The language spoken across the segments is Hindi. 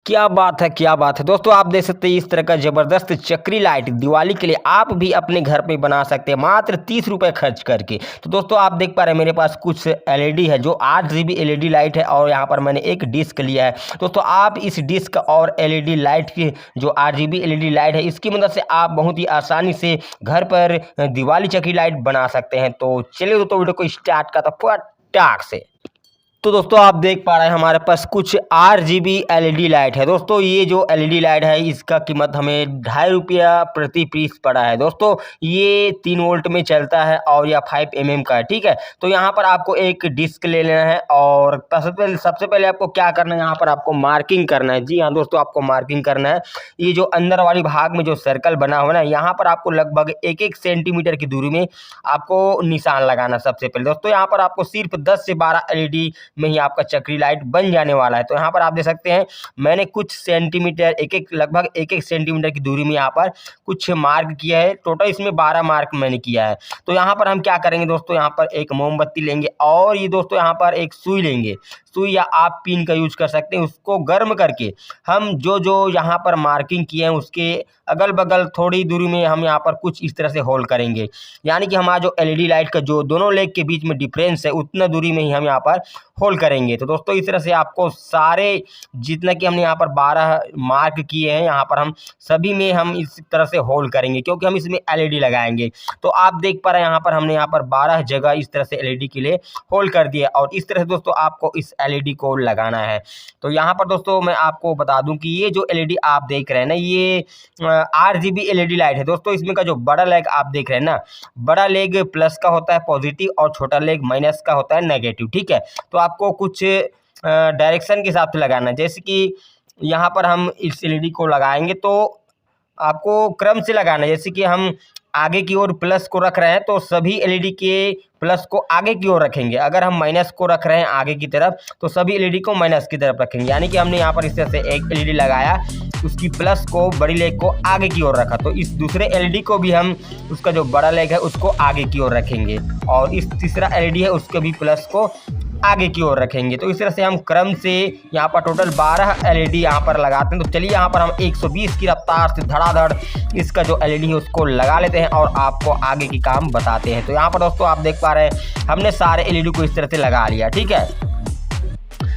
क्या बात है, क्या बात है। दोस्तों आप देख सकते हैं इस तरह का ज़बरदस्त चक्री लाइट दिवाली के लिए आप भी अपने घर पे बना सकते हैं मात्र ₹30 खर्च करके। तो दोस्तों आप देख पा रहे हैं मेरे पास कुछ एलईडी है जो 8 जीबी एलईडी लाइट है और यहाँ पर मैंने एक डिस्क लिया है। दोस्तों आप इस डिस्क और एलईडी लाइट की जो 8 जीबी एलईडी लाइट है इसकी मदद से आप बहुत ही आसानी से घर पर दिवाली चक्री लाइट बना सकते हैं। तो चलिए दोस्तों वीडियो को स्टार्ट करता हूँ फटाक से। तो दोस्तों आप देख पा रहे हैं हमारे पास कुछ RGB एलईडी लाइट है। दोस्तों ये जो एलईडी लाइट है इसका कीमत हमें ₹2.5 प्रति पीस पड़ा है। दोस्तों ये 3 वोल्ट में चलता है और यह 5 mm का है, ठीक है। तो यहाँ पर आपको एक डिस्क ले लेना है और सबसे पहले आपको क्या करना है, यहाँ पर आपको मार्किंग करना है। जी हाँ दोस्तों, आपको मार्किंग करना है। ये जो अंदर वाली भाग में जो सर्कल बना हुआ है ना, यहाँ पर आपको लगभग 1-1 सेंटीमीटर की दूरी में आपको निशान लगाना। सबसे पहले दोस्तों यहाँ पर आपको सिर्फ 10 से 12 एलईडी में ही आपका चक्री लाइट बन जाने वाला है। तो यहाँ पर आप देख सकते हैं मैंने कुछ सेंटीमीटर लगभग 1-1 सेंटीमीटर की दूरी में यहाँ पर कुछ मार्क किया है। टोटल इसमें 12 मार्क मैंने किया है। तो यहाँ पर हम क्या करेंगे दोस्तों, यहाँ पर एक मोमबत्ती लेंगे और ये दोस्तों यहाँ पर एक सुई लेंगे। सुई या आप पिन का यूज कर सकते हैं। उसको गर्म करके हम जो यहाँ पर मार्किंग किए हैं उसके अगल बगल थोड़ी दूरी में हम यहाँ पर कुछ इस तरह से होल करेंगे। यानी कि हमारा जो एलईडी लाइट का जो दोनों लेग के बीच में डिफरेंस है उतना दूरी में ही हम यहाँ पर होल करेंगे। तो दोस्तों इस तरह से आपको सारे जितना कि हमने यहाँ पर 12 मार्क किए हैं यहाँ पर हम सभी में हम इस तरह से होल करेंगे क्योंकि हम इसमें एलईडी लगाएंगे। तो आप देख पा रहे हैं यहाँ पर हमने यहाँ पर 12 जगह इस तरह से एलईडी के लिए होल कर दिया और इस तरह से दोस्तों आपको इस एलईडी को लगाना है। तो यहाँ पर दोस्तों मैं आपको बता दूं कि ये जो एलईडी आप देख रहे हैं ना, ये RGB एलईडी लाइट है। दोस्तों इसमें का जो बड़ा लेग आप देख रहे हैं ना, बड़ा लेग प्लस का होता है पॉजिटिव और छोटा लेग माइनस का होता है नेगेटिव, ठीक है। तो आपको कुछ डायरेक्शन के हिसाब से लगाना है। जैसे कि यहाँ पर हम इस एलईडी को लगाएंगे तो आपको क्रम से लगाना है। जैसे कि हम आगे की ओर प्लस को रख रहे हैं तो सभी एलईडी के प्लस को आगे की ओर रखेंगे। अगर हम माइनस को रख रहे हैं आगे की तरफ तो सभी एलईडी को माइनस की तरफ रखेंगे। यानी कि हमने यहाँ पर इस तरह से एक एलईडी लगाया, उसकी प्लस को बड़ी लेग को आगे की ओर रखा, तो इस दूसरे एलईडी को भी हम उसका जो बड़ा लेग है उसको आगे की ओर रखेंगे और इस तीसरा एलईडी है उसके भी प्लस को आगे की ओर रखेंगे। तो इस तरह से हम क्रम से यहाँ पर टोटल 12 एलईडी यहाँ पर लगाते हैं। तो चलिए यहाँ पर हम 120 की रफ्तार से धड़ाधड़ इसका जो एलईडी है उसको लगा लेते हैं और आपको आगे की काम बताते हैं। तो यहाँ पर दोस्तों आप देख पा रहे हैं हमने सारे एलईडी को इस तरह से लगा लिया, ठीक है।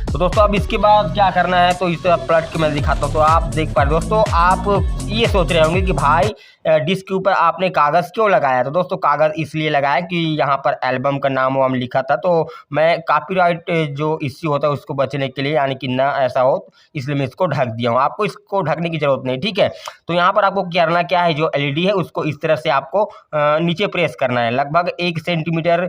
तो दोस्तों अब इसके बाद क्या करना है तो इस तरह पलट के मैं दिखाता हूँ। तो आप देख पा रहे दोस्तों, आप ये सोच रहे होंगे कि भाई डिस्क के ऊपर आपने कागज़ क्यों लगाया। तो दोस्तों कागज़ इसलिए लगाया कि यहाँ पर एल्बम का नाम वाम लिखा था, तो मैं कॉपीराइट जो इश्यू होता है उसको बचने के लिए, यानी कि ना ऐसा हो, इसलिए मैं इसको ढक दिया हूँ। आपको इसको ढकने की ज़रूरत नहीं, ठीक है। तो यहाँ पर आपको करना क्या है, जो एलईडी है उसको इस तरह से आपको नीचे प्रेस करना है। लगभग 1 सेंटीमीटर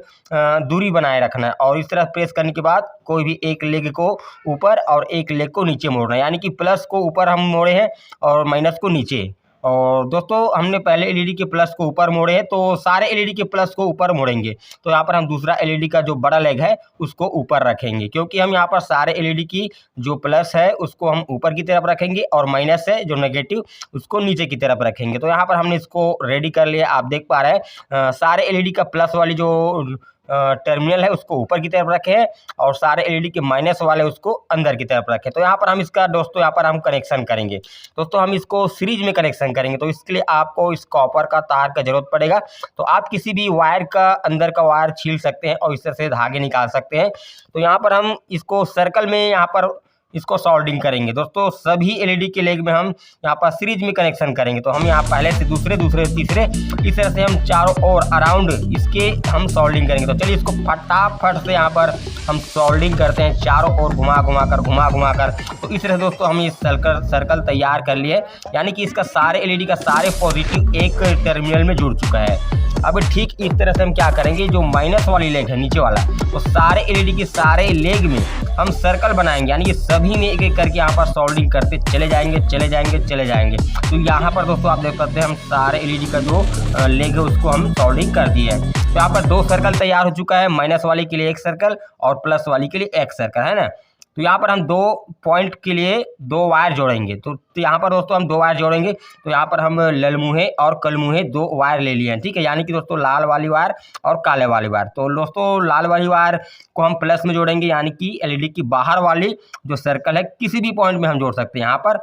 दूरी बनाए रखना है और इस तरह प्रेस करने के बाद कोई भी एक लेग को ऊपर और एक लेग को नीचे मोड़ना है। यानी कि प्लस को ऊपर हम मोड़े हैं और माइनस को नीचे। और दोस्तों हमने पहले एलईडी के प्लस को ऊपर मोड़े हैं तो सारे एलईडी के प्लस को ऊपर मोड़ेंगे। तो यहाँ पर हम दूसरा एलईडी का जो बड़ा लेग है उसको ऊपर रखेंगे क्योंकि हम यहाँ पर सारे एलईडी की जो प्लस है उसको हम ऊपर की तरफ रखेंगे और माइनस है जो नेगेटिव उसको नीचे की तरफ रखेंगे। तो यहाँ पर हमने इसको रेडी कर लिया। आप देख पा रहे हैं सारे एलईडी का प्लस वाली जो टर्मिनल है उसको ऊपर की तरफ रखे हैं और सारे एलईडी के माइनस वाले उसको अंदर की तरफ रखें। तो यहाँ पर हम इसका दोस्तों यहाँ पर हम कनेक्शन करेंगे। दोस्तों हम इसको सीरीज में कनेक्शन करेंगे तो इसके लिए आपको इस कॉपर का तार का जरूरत पड़ेगा। तो आप किसी भी वायर का अंदर का वायर छील सकते हैं और इस तरह से धागे निकाल सकते हैं। तो यहाँ पर हम इसको सर्कल में यहाँ पर इसको सोल्डिंग करेंगे। दोस्तों सभी एलईडी के लेग में हम यहाँ पर सीरीज में कनेक्शन करेंगे। तो हम यहाँ पहले से दूसरे तीसरे इस तरह से हम चारों ओर अराउंड इसके हम सोल्डिंग करेंगे। तो चलिए इसको फटाफट से यहाँ पर हम सोल्डिंग करते हैं चारों ओर घुमा घुमा कर। तो इस तरह से दोस्तों हम ये सर्कल तैयार कर लिए, यानी कि इसका सारे एलईडी का सारे पॉजिटिव एक टर्मिनल में जुड़ चुका है। अब ठीक इस तरह से हम क्या करेंगे, जो माइनस वाली लेग है नीचे वाला, तो सारे एलईडी के सारे लेग में हम सर्कल बनाएंगे। यानी कि सभी में एक एक करके यहाँ पर सोल्डिंग करते चले जाएंगे। तो यहाँ पर दोस्तों आप देख सकते हैं हम सारे एलईडी का जो लेग है उसको हम सोल्डिंग कर दिए हैं। तो यहाँ पर 2 सर्कल तैयार हो चुका है, माइनस वाले के लिए एक सर्कल और प्लस वाली के लिए एक सर्कल, है ना। तो यहाँ पर हम 2 पॉइंट के लिए 2 वायर जोड़ेंगे। तो यहाँ पर दोस्तों हम 2 वायर जोड़ेंगे। तो यहाँ पर हम ललमुहे और कलमुहे 2 वायर ले लिए हैं, ठीक है, यानी कि दोस्तों लाल वाली वायर और काले वाली वायर। तो दोस्तों लाल वाली वायर को हम प्लस में जोड़ेंगे, यानी कि एलईडी की बाहर वाली जो सर्कल है किसी भी पॉइंट में हम जोड़ सकते हैं यहाँ पर।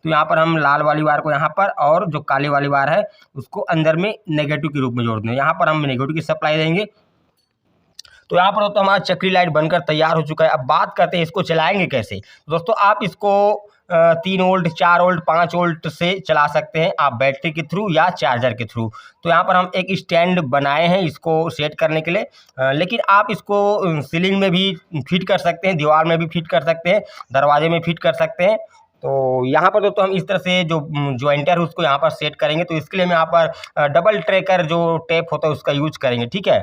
तो यहाँ पर हम लाल वाली वायर को यहाँ पर और जो काली वाली वायर है उसको अंदर में नेगेटिव के रूप में जोड़ देंगे। यहाँ पर हम नेगेटिव की सप्लाई देंगे। तो यहाँ पर तो हमारा चक्री लाइट बनकर तैयार हो चुका है। अब बात करते हैं इसको चलाएंगे कैसे। दोस्तों आप इसको 3 वोल्ट 4 वोल्ट 5 वोल्ट से चला सकते हैं आप, बैटरी के थ्रू या चार्जर के थ्रू। तो यहाँ पर हम एक स्टैंड बनाए हैं इसको सेट करने के लिए, लेकिन आप इसको सीलिंग में भी फिट कर सकते हैं, दीवार में भी फिट कर सकते हैं, दरवाजे में फिट कर सकते हैं। तो यहाँ पर दोस्तों हम इस तरह से जो जॉइंटर है उसको यहाँ पर सेट करेंगे। तो इसके लिए हम यहाँ पर डबल ट्रेकर जो टेप होता है उसका यूज करेंगे, ठीक है।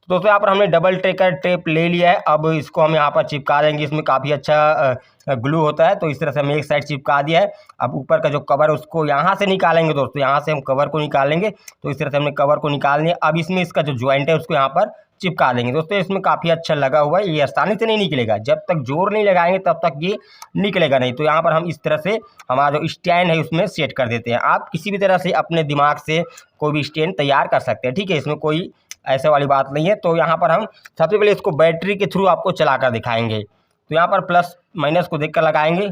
दोस्तों यहाँ पर हमने डबल ट्रेकर टेप ले लिया है। अब इसको हम यहाँ पर चिपका देंगे। इसमें काफ़ी अच्छा ग्लू होता है। तो इस तरह से हमने एक साइड चिपका दिया है। अब ऊपर का जो कवर है उसको यहाँ से निकालेंगे दोस्तों, यहाँ से हम कवर को निकालेंगे। तो इस तरह से हमने कवर को निकाल लिया। अब इसमें इसका जो जॉइंट है उसको यहाँ पर चिपका देंगे। दोस्तों इसमें काफ़ी अच्छा लगा हुआ है, ये आसानी से नहीं निकलेगा, जब तक जोर नहीं लगाएंगे तब तक ये निकलेगा नहीं। तो यहाँ पर हम इस तरह से हमारा जो स्टैंड है उसमें सेट कर देते हैं। आप किसी भी तरह से अपने दिमाग से कोई भी स्टैंड तैयार कर सकते हैं, ठीक है, इसमें कोई ऐसे वाली बात नहीं है। तो यहाँ पर हम सबसे पहले इसको बैटरी के थ्रू आपको चला कर दिखाएंगे। तो यहाँ पर प्लस माइनस को देख कर लगाएंगे।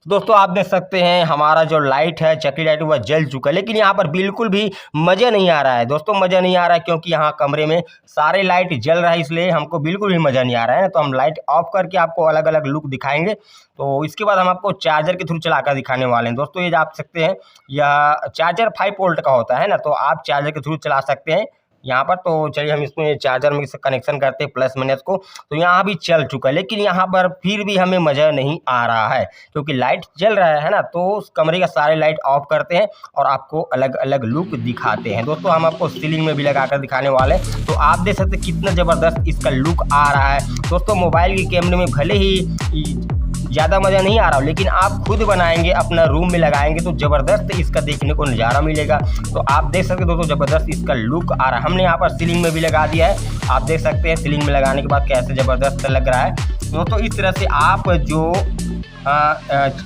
तो दोस्तों आप देख सकते हैं हमारा जो लाइट है, चक्री लाइट, वह जल चुका है, लेकिन यहाँ पर बिल्कुल भी मज़ा नहीं आ रहा है। दोस्तों मज़ा नहीं आ रहा है क्योंकि यहाँ कमरे में सारे लाइट जल रहा है, इसलिए हमको बिल्कुल भी मज़ा नहीं आ रहा है। तो हम लाइट ऑफ करके आपको अलग अलग लुक दिखाएंगे। तो इसके बाद हम आपको चार्जर के थ्रू चला कर दिखाने वाले हैं। दोस्तों ये आप सकते हैं, यह चार्जर 5 वोल्ट का होता है ना, तो आप चार्जर के थ्रू चला सकते हैं यहाँ पर। तो चलिए हम इसमें चार्जर में कनेक्शन करते हैं प्लस माइनस को। तो यहाँ भी चल चुका है, लेकिन यहाँ पर फिर भी हमें मज़ा नहीं आ रहा है क्योंकि लाइट जल रहा है ना। तो उस कमरे का सारे लाइट ऑफ करते हैं और आपको अलग अलग लुक दिखाते हैं। दोस्तों हम आपको सीलिंग में भी लगा कर दिखाने वाले हैं। तो आप देख सकते हैं कितना ज़बरदस्त इसका लुक आ रहा है। दोस्तों मोबाइल के कैमरे में भले ही ज़्यादा मज़ा नहीं आ रहा हो, लेकिन आप खुद बनाएंगे, अपना रूम में लगाएंगे तो ज़बरदस्त इसका देखने को नज़ारा मिलेगा। तो आप देख सकते हैं दोस्तों ज़बरदस्त इसका लुक आ रहा है। हमने यहाँ पर सीलिंग में भी लगा दिया है, आप देख सकते हैं सीलिंग में लगाने के बाद कैसे ज़बरदस्त लग रहा है। दोस्तों इस तरह से आप जो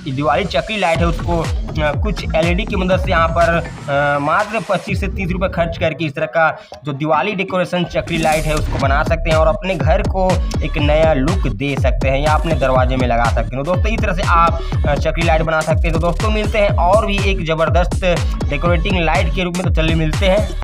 दिवाली चक्री लाइट है उसको कुछ एलईडी की मदद से यहाँ पर मात्र 25 से 30 रुपये खर्च करके इस तरह का जो दिवाली डेकोरेशन चक्री लाइट है उसको बना सकते हैं और अपने घर को एक नया लुक दे सकते हैं या अपने दरवाजे में लगा सकते हैं। तो दोस्तों इस तरह से आप चक्री लाइट बना सकते हैं। तो दोस्तों मिलते हैं और भी एक ज़बरदस्त डेकोरेटिंग लाइट के रूप में, तो चलिए मिलते हैं।